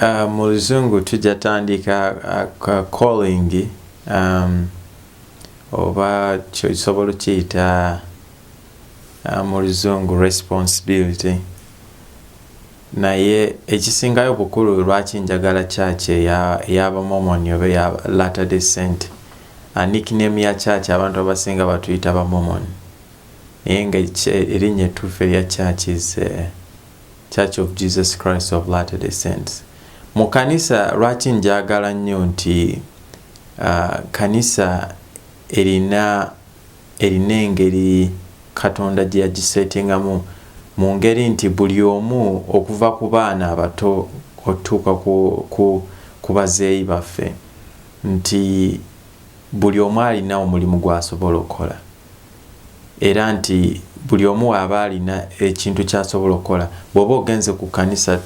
Mu Luzungu tujja tandika calling oba kyosobola kiyita mu Luzungu responsibility. Naye ekisingayo bukulu lwaki njagala church ey'Abamormon oba eya Latter-day Saint. Nickname ya church abantu abasinga batuyita Bamormon. Naye nga erinnya ettuufu erya church is Church of Jesus Christ of Latter-day Saints. Mu kanisa lwaki njagala nnyo nti kanisa erina engeri Katonda gye yagisetingamu mu ngeri nti buli omu okuva ku baana abato otuuka ku bazeeyi baffe nti buli omu alina omulimu gw'asobola okukola era nti buli omu aba alina ekintu ky'asobola okukola. Bw'oba ogenze ku kanisa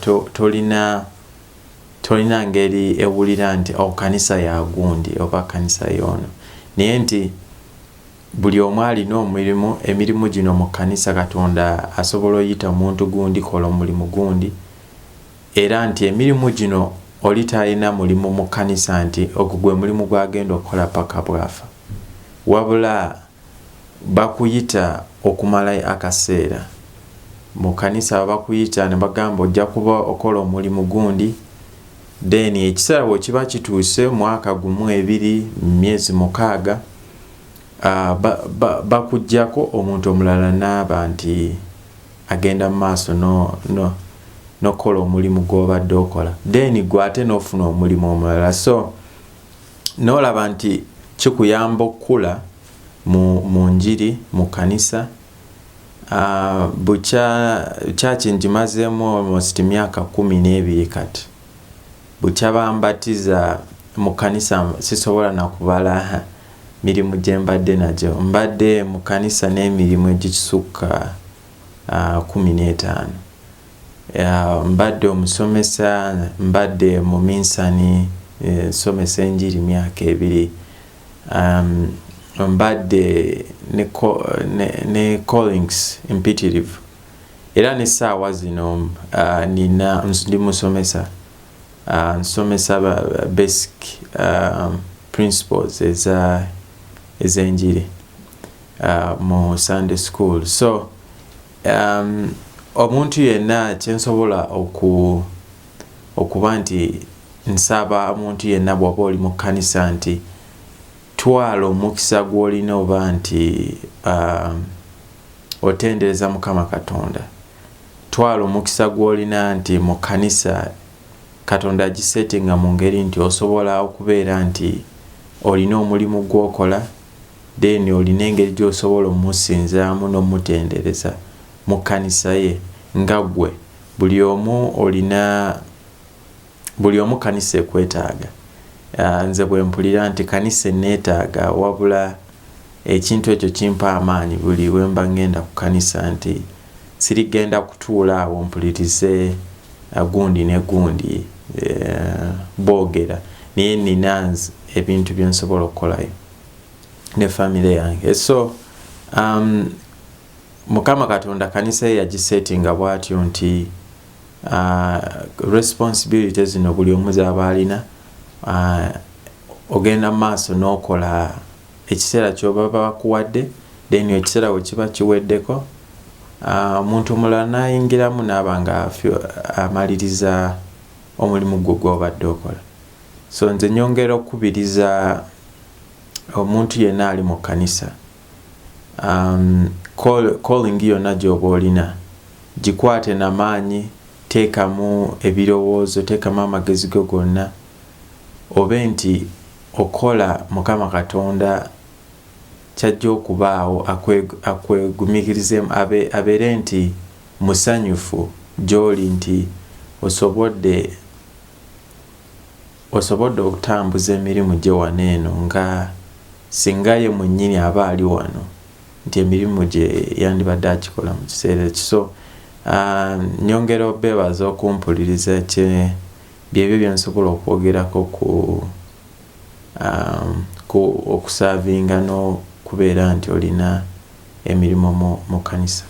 tolina ngeri ewulira nti kanisa ya gundi oba kanisa y'ono, naye nti buli omu alina emirimu gino mu kanisa Katonda asobola oyita muntu gundi kola omulimu gundi, era nti emirimu gino oli talina mulimu mu kanisa nti ogwo gwe mulimu gwagenda okukola paka bwafa, wabula bakuyita okumala akaseera mu kanisa. Bakuyita ne bagamba ojja kuba okola omulimu gundi, then ekiseera bwe kiba kituuse mwaka gumu, 2, myezi 6 bakujjako omuntu omulala n'aba nti agenda mu maaso nokola omulimu gw'obadde okola, then gwe ate n'ofuna omulimu omulala. So n'olaba nti kikuyamba okukula mu njiri mu kanisa. Church ngimazeemu almost myaka 12 kati. Bukya bambatiza mu kanisa sisobola na kubala mirimu gye mbadde nagyo. Mbadde mu kanisa n'emirimu egikisukka 15. Mbadde omusomesa, mbadde mu minsani somesa enjiri myaka 2. Mbadde ne callings imperative. Era n'essaawa zino ndi musomesa. Nsomesa basic principles ez'enjiri mu Sunday school. So omuntu yenna kyensobola okuba nti nsaba omuntu yenna bw'oba oli mu kanisa nti twala omukisa gw'olina oba nti otendereza Mukama Katonda. Twala omukisa gw'olina nti mu kanisa Katonda agisetinga mu ngeri nti osobola okubeera nti olina omulimu gw'okola, then olina engeri gy'osobola omusinzaamu n'omutendereza mu kanisa ye nga ggwe. Buli omu kanisa ekwetaaga. Nze bwe mpulira nti kanisa neetaaga, wabula ekintu ekyo kimpa amaanyi buli bwe mba ngenda ku kanisa nti sirigenda kutuula awo mpulirize gundi ne gundi boogera, naye nina ebintu bye nsobola okukolayo ne family yange. So Mukama Katonda kanisa ye yagisetinga bw'atyo nti responsibility zino buli omu z'aba alina. Ogenda mu maaso n'okola ekiseera ky'oba bakuwadde, then ekiseera bwe kiba kiweddeko omuntu omulala n'ayingiramu n'aba nga amaliriza omulimu gwo gw'obadde okola. So nze nyongera okukubiriza omuntu yenna ali mu kanisa, calling yonna gy'oba olina gikwate n'amaanyi, teekamu ebirowoozo, teekamu amagezi go gonna, obe nti okola Mukama Katonda kyajja okubaawo akwegumikirizemu, abeere nti musanyufu gy'oli nti osobodde okutambuza emirimu gye wano eno nga singa ye mwennyini aba ali wano nti emirimu gye yandibadde agikola mu kiseera ekyo. So nyongera obeebaza okumpuliriza byebyo bye nsobola okwogerako ku okusaavinga n'okubeera nti olina emirimu mu kanisa.